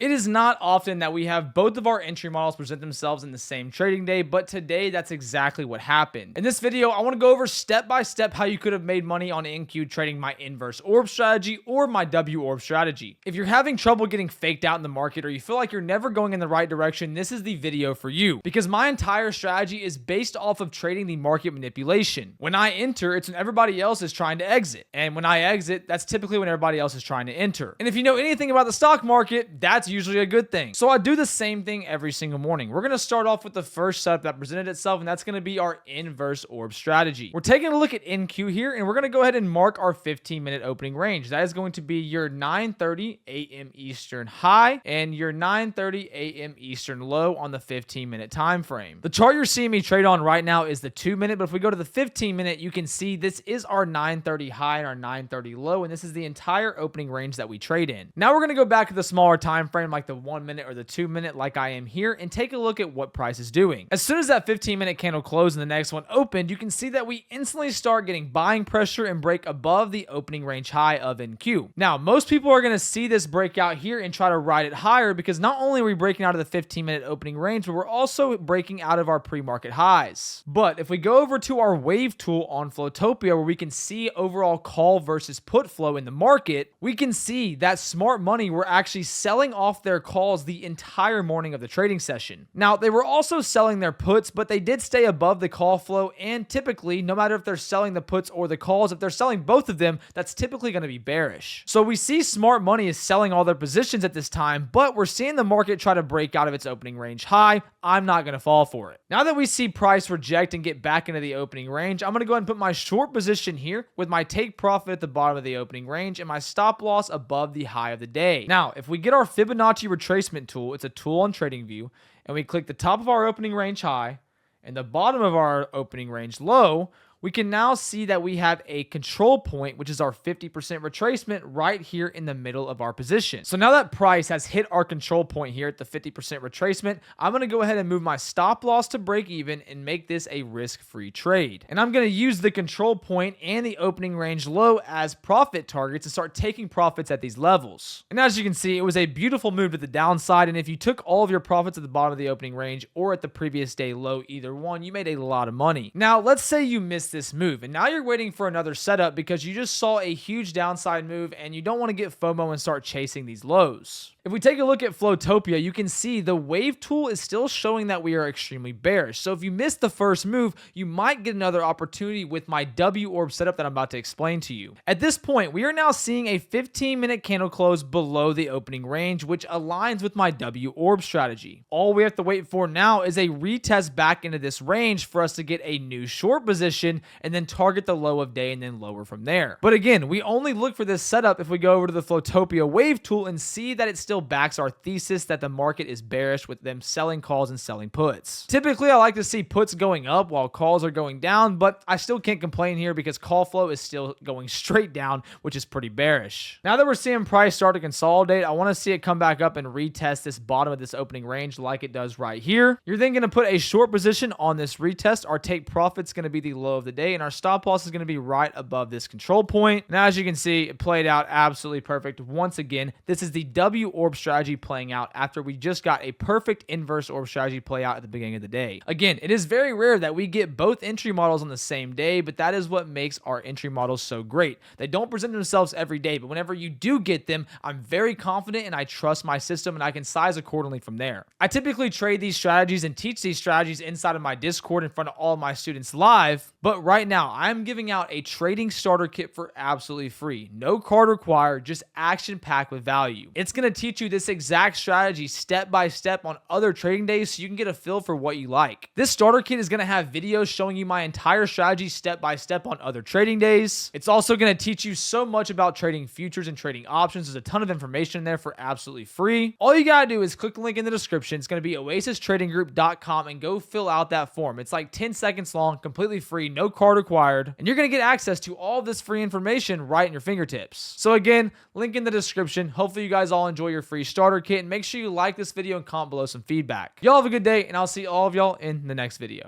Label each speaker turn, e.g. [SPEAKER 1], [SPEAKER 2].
[SPEAKER 1] It is not often that we have both of our entry models present themselves in the same trading day, but today that's exactly what happened. In this video, I want to go over step by step how you could have made money on NQ trading my inverse orb strategy or my W orb strategy. If you're having trouble getting faked out in the market or you feel like you're never going in the right direction, this is the video for you, because my entire strategy is based off of trading the market manipulation. When I enter, it's when everybody else is trying to exit, and when I exit, that's typically when everybody else is trying to enter. And if you know anything about the stock market, that's usually a good thing. So I do the same thing every single morning. We're going to start off with the first setup that presented itself, and that's going to be our inverse orb strategy. We're taking a look at NQ here, and we're going to go ahead and mark our 15-minute opening range. That is going to be your 9:30 a.m. Eastern high and your 9:30 a.m. Eastern low on the 15-minute time frame. The chart you're seeing me trade on right now is the 2-minute, but if we go to the 15-minute, you can see this is our 9:30 high and our 9:30 low, and this is the entire opening range that we trade in. Now we're going to go back to the smaller time frame, like the 1-minute or the 2-minute, like I am here, and take a look at what price is doing. As soon as that 15-minute candle closed and the next one opened, you can see that we instantly start getting buying pressure and break above the opening range high of NQ. Now, most people are going to see this breakout here and try to ride it higher, because not only are we breaking out of the 15-minute opening range, but we're also breaking out of our pre-market highs. But if we go over to our wave tool on Flowtopia, where we can see overall call versus put flow in the market, we can see that smart money were actually selling off their calls the entire morning of the trading session. Now, they were also selling their puts, but they did stay above the call flow, and typically, no matter if they're selling the puts or the calls, if they're selling both of them, that's typically going to be bearish. So we see smart money is selling all their positions at this time, but we're seeing the market try to break out of its opening range high. I'm not going to fall for it. Now that we see price reject and get back into the opening range, I'm going to go ahead and put my short position here with my take profit at the bottom of the opening range and my stop loss above the high of the day. Now, if we get our Fibonacci retracement tool, it's a tool on TradingView, and we click the top of our opening range high and the bottom of our opening range low, we can now see that we have a control point, which is our 50% retracement right here in the middle of our position. So now that price has hit our control point here at the 50% retracement, I'm going to go ahead and move my stop loss to break even and make this a risk-free trade. And I'm going to use the control point and the opening range low as profit targets and start taking profits at these levels. And as you can see, it was a beautiful move to the downside. And if you took all of your profits at the bottom of the opening range or at the previous day low, either one, you made a lot of money. Now, let's say you missed this move and now you're waiting for another setup because you just saw a huge downside move and you don't want to get FOMO and start chasing these lows. If we take a look at Flowtopia, you can see the wave tool is still showing that we are extremely bearish. So if you missed the first move, you might get another opportunity with my W orb setup that I'm about to explain to you. At this point, we are now seeing a 15-minute candle close below the opening range, which aligns with my W orb strategy. All we have to wait for now is a retest back into this range for us to get a new short position and then target the low of day and then lower from there. But again, we only look for this setup if we go over to the Flowtopia wave tool and see that it's still backs our thesis that the market is bearish with them selling calls and selling puts. Typically, I like to see puts going up while calls are going down, but I still can't complain here because call flow is still going straight down, which is pretty bearish. Now that we're seeing price start to consolidate, I want to see it come back up and retest this bottom of this opening range like it does right here. You're then going to put a short position on this retest. Our take profit's going to be the low of the day, and our stop loss is going to be right above this control point. Now, as you can see, it played out absolutely perfect. Once again, this is the W orb strategy playing out after we just got a perfect inverse orb strategy play out at the beginning of the day. Again, it is very rare that we get both entry models on the same day, but that is what makes our entry models so great. They don't present themselves every day, but whenever you do get them, I'm very confident and I trust my system and I can size accordingly from there. I typically trade these strategies and teach these strategies inside of my Discord in front of all of my students live, but right now I'm giving out a trading starter kit for absolutely free. No card required, just action packed with value. It's going to teach you this exact strategy step by step on other trading days so you can get a feel for what you like. This starter kit is going to have videos showing you my entire strategy step by step on other trading days. It's also going to teach you so much about trading futures and trading options. There's a ton of information in there for absolutely free. All you got to do is click the link in the description. It's going to be oasistradinggroup.com and go fill out that form. It's like 10 seconds long, completely free, no card required, and you're going to get access to all this free information right in your fingertips. So again, link in the description. Hopefully you guys all enjoy your free starter kit, and make sure you like this video and comment below some feedback. Y'all have a good day, and I'll see all of y'all in the next video.